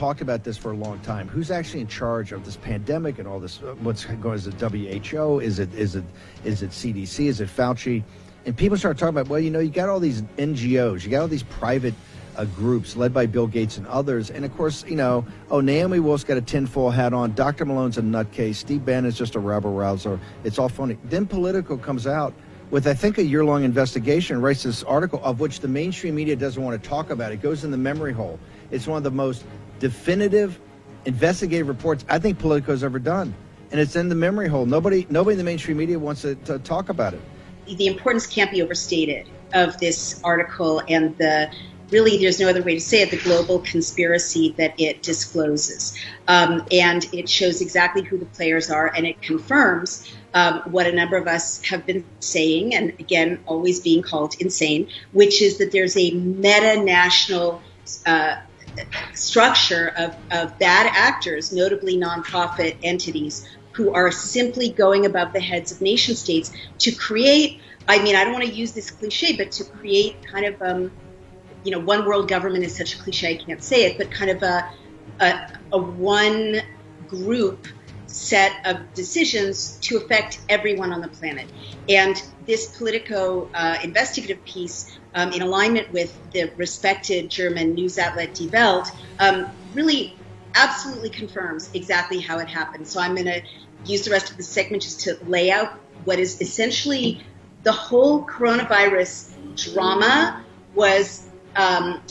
talked about this for a long time. Who's actually in charge of this pandemic and all this? What's going on? Is it WHO? Is it CDC? Is it Fauci? And people start talking about, well, you got all these NGOs, you got all these private groups led by Bill Gates and others. And of course, Naomi Wolf's got a tinfoil hat on. Dr. Malone's a nutcase. Steve Bannon's just a rabble-rouser. It's all funny. Then Politico comes out with, I think, a year-long investigation, writes this article of which the mainstream media doesn't want to talk about. It goes in the memory hole. It's one of the most definitive investigative reports I think Politico's ever done. And it's in the memory hole. Nobody in the mainstream media wants to talk about it. The importance can't be overstated of this article and really, there's no other way to say it, the global conspiracy that it discloses. And it shows exactly who the players are, and it confirms what a number of us have been saying, and again, always being called insane, which is that there's a meta-national structure of bad actors, notably nonprofit entities, who are simply going above the heads of nation states to create, I don't want to use this cliche, but to create kind of, one world government is such a cliche, I can't say it, but kind of a one group set of decisions to affect everyone on the planet. And this Politico investigative piece, in alignment with the respected German news outlet Die Welt, really absolutely confirms exactly how it happened. So I'm going to use the rest of the segment just to lay out what is essentially the whole coronavirus drama was, I'm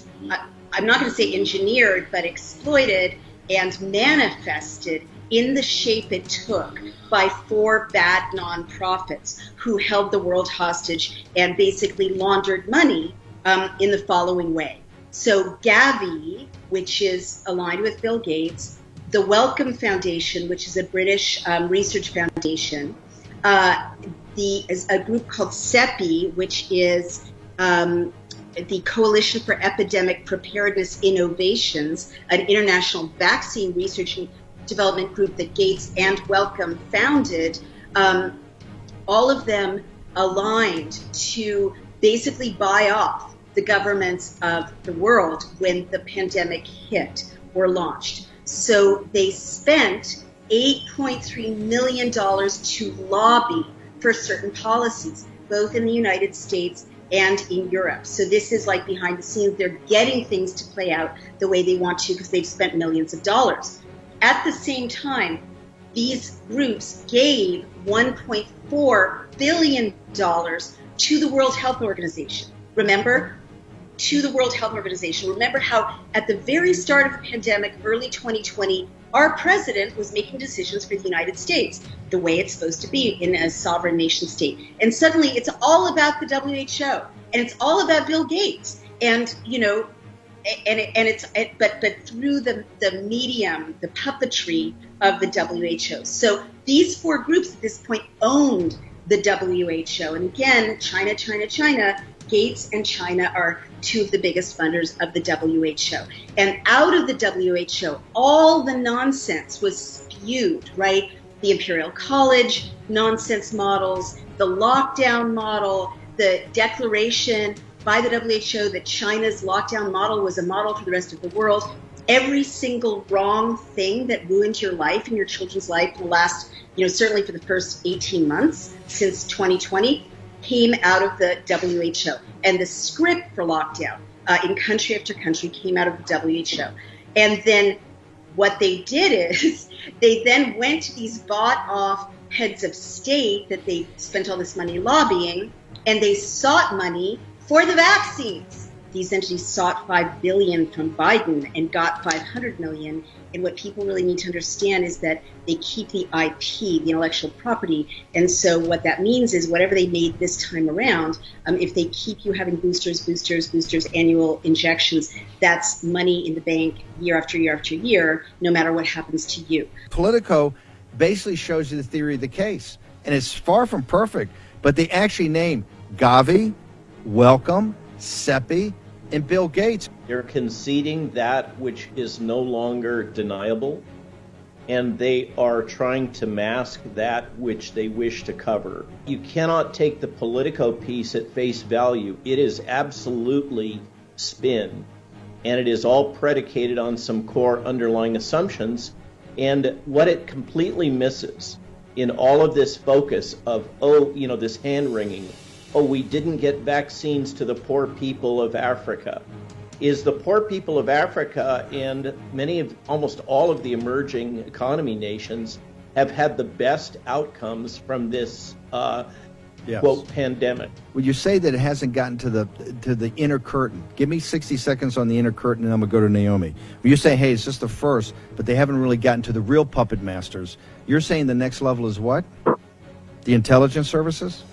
not going to say engineered, but exploited and manifested in the shape it took by 4 bad nonprofits who held the world hostage and basically laundered money in the following way. So Gavi, which is aligned with Bill Gates, the Wellcome Foundation, which is a British research foundation, a group called CEPI, which is the Coalition for Epidemic Preparedness Innovations, an international vaccine research and development group that Gates and Wellcome founded, all of them aligned to basically buy off the governments of the world when the pandemic hit or launched. So they spent $8.3 million to lobby for certain policies, both in the United States and in Europe. So this is like behind the scenes. They're getting things to play out the way they want to because they've spent millions of dollars. At the same time, these groups gave $1.4 billion to the World Health Organization. Remember? To the World Health Organization. Remember how at the very start of the pandemic, early 2020, our president was making decisions for the United States, the way it's supposed to be in a sovereign nation state. And suddenly it's all about the WHO and it's all about Bill Gates. And, but through the medium, the puppetry of the WHO. So these 4 groups at this point owned the WHO. And again, China, Gates and China are 2 of the biggest funders of the WHO. And out of the WHO, all the nonsense was spewed, right? The Imperial College nonsense models, the lockdown model, the declaration by the WHO that China's lockdown model was a model for the rest of the world. Every single wrong thing that ruined your life and your children's life in the last, certainly for the first 18 months since 2020, came out of the WHO. And the script for lockdown in country after country came out of the WHO. And then what they did is they then went to these bought-off heads of state that they spent all this money lobbying, and they sought money for the vaccines. These entities sought $5 billion from Biden and got $500 million. And what people really need to understand is that they keep the IP, the intellectual property. And so what that means is whatever they made this time around, if they keep you having boosters, annual injections, that's money in the bank year after year after year, no matter what happens to you. Politico basically shows you the theory of the case. And it's far from perfect, but they actually name Gavi, Wellcome, CEPI, and Bill Gates. They're conceding that which is no longer deniable, and they are trying to mask that which they wish to cover. You cannot take the Politico piece at face value. It is absolutely spin. and it is all predicated on some core underlying assumptions. And what it completely misses in all of this focus of, this hand-wringing, we didn't get vaccines to the poor people of Africa, is the poor people of Africa and almost all of the emerging economy nations have had the best outcomes from this quote pandemic. Well, you say that it hasn't gotten to the inner curtain. Give me 60 seconds on the inner curtain, and I'm going to go to Naomi. When you say, hey, it's just the first, but they haven't really gotten to the real puppet masters, you're saying the next level is what? The intelligence services?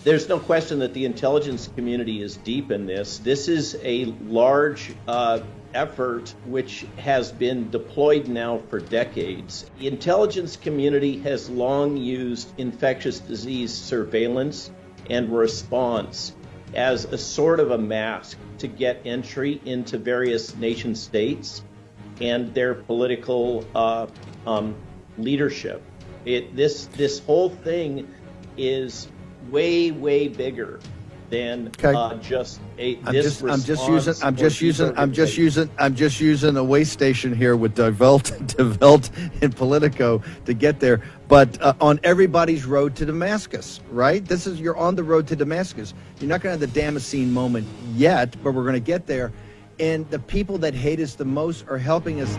There's no question that the intelligence community is deep in this. This is a large effort which has been deployed now for decades. The intelligence community has long used infectious disease surveillance and response as a sort of a mask to get entry into various nation states and their political leadership. This whole thing is way bigger than just I'm just using a way station here with Die Welt and Politico to get there, but on everybody's road to Damascus, right? You're on the road to Damascus. You're not going to have the Damascene moment yet, but we're going to get there. And the people that hate us the most are helping us